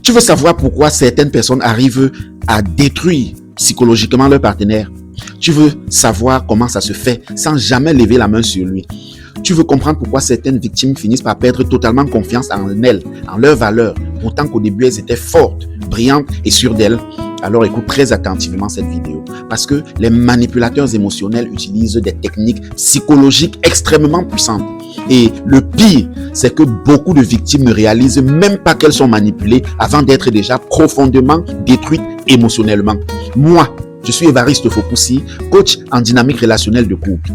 Tu veux savoir pourquoi certaines personnes arrivent à détruire psychologiquement leur partenaire? Tu veux savoir comment ça se fait sans jamais lever la main sur lui? Tu veux comprendre pourquoi certaines victimes finissent par perdre totalement confiance en elles, en leurs valeurs, pourtant qu'au début elles étaient fortes, brillantes et sûres d'elles? Alors écoute très attentivement cette vidéo, parce que les manipulateurs émotionnels utilisent des techniques psychologiques extrêmement puissantes. Et le pire, c'est que beaucoup de victimes ne réalisent même pas qu'elles sont manipulées avant d'être déjà profondément détruites émotionnellement. Moi, je suis Évariste Fokoussi, coach en dynamique relationnelle de couple.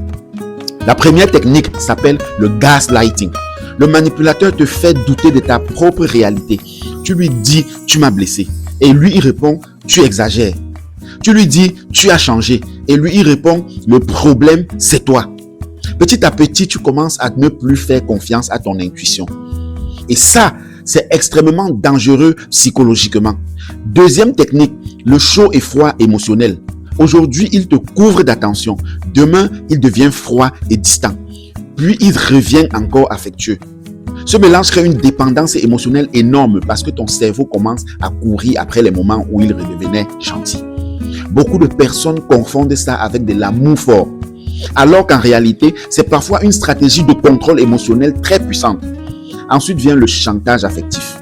La première technique s'appelle le gaslighting. Le manipulateur te fait douter de ta propre réalité. Tu lui dis « tu m'as blessé » et lui il répond « tu exagères ». Tu lui dis « tu as changé » et lui il répond « le problème c'est toi ». Petit à petit, tu commences à ne plus faire confiance à ton intuition. Et ça, c'est extrêmement dangereux psychologiquement. Deuxième technique, le chaud et froid émotionnel. Aujourd'hui, il te couvre d'attention. Demain, il devient froid et distant. Puis, il revient encore affectueux. Ce mélange crée une dépendance émotionnelle énorme parce que ton cerveau commence à courir après les moments où il redevenait gentil. Beaucoup de personnes confondent ça avec de l'amour fort, alors qu'en réalité, c'est parfois une stratégie de contrôle émotionnel très puissante. Ensuite vient le chantage affectif.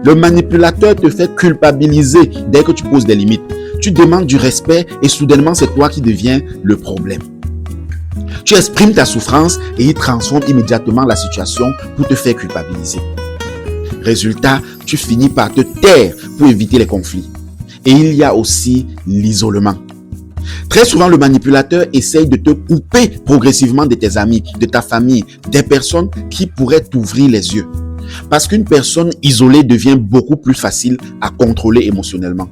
Le manipulateur te fait culpabiliser dès que tu poses des limites. Tu demandes du respect et soudainement, c'est toi qui deviens le problème. Tu exprimes ta souffrance et il transforme immédiatement la situation pour te faire culpabiliser. Résultat, tu finis par te taire pour éviter les conflits. Et il y a aussi l'isolement. Très souvent, le manipulateur essaye de te couper progressivement de tes amis, de ta famille, des personnes qui pourraient t'ouvrir les yeux. Parce qu'une personne isolée devient beaucoup plus facile à contrôler émotionnellement.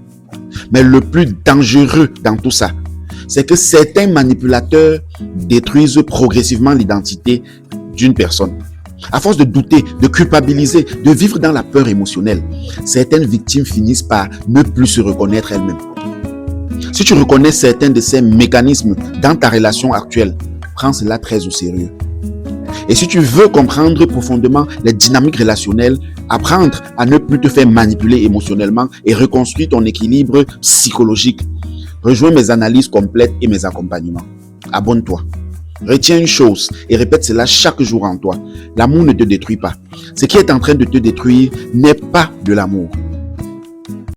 Mais le plus dangereux dans tout ça, c'est que certains manipulateurs détruisent progressivement l'identité d'une personne. À force de douter, de culpabiliser, de vivre dans la peur émotionnelle, certaines victimes finissent par ne plus se reconnaître elles-mêmes. Si tu reconnais certains de ces mécanismes dans ta relation actuelle, prends cela très au sérieux. Et si tu veux comprendre profondément les dynamiques relationnelles, apprendre à ne plus te faire manipuler émotionnellement et reconstruire ton équilibre psychologique, rejoins mes analyses complètes et mes accompagnements. Abonne-toi. Retiens une chose et répète cela chaque jour en toi. L'amour ne te détruit pas. Ce qui est en train de te détruire n'est pas de l'amour.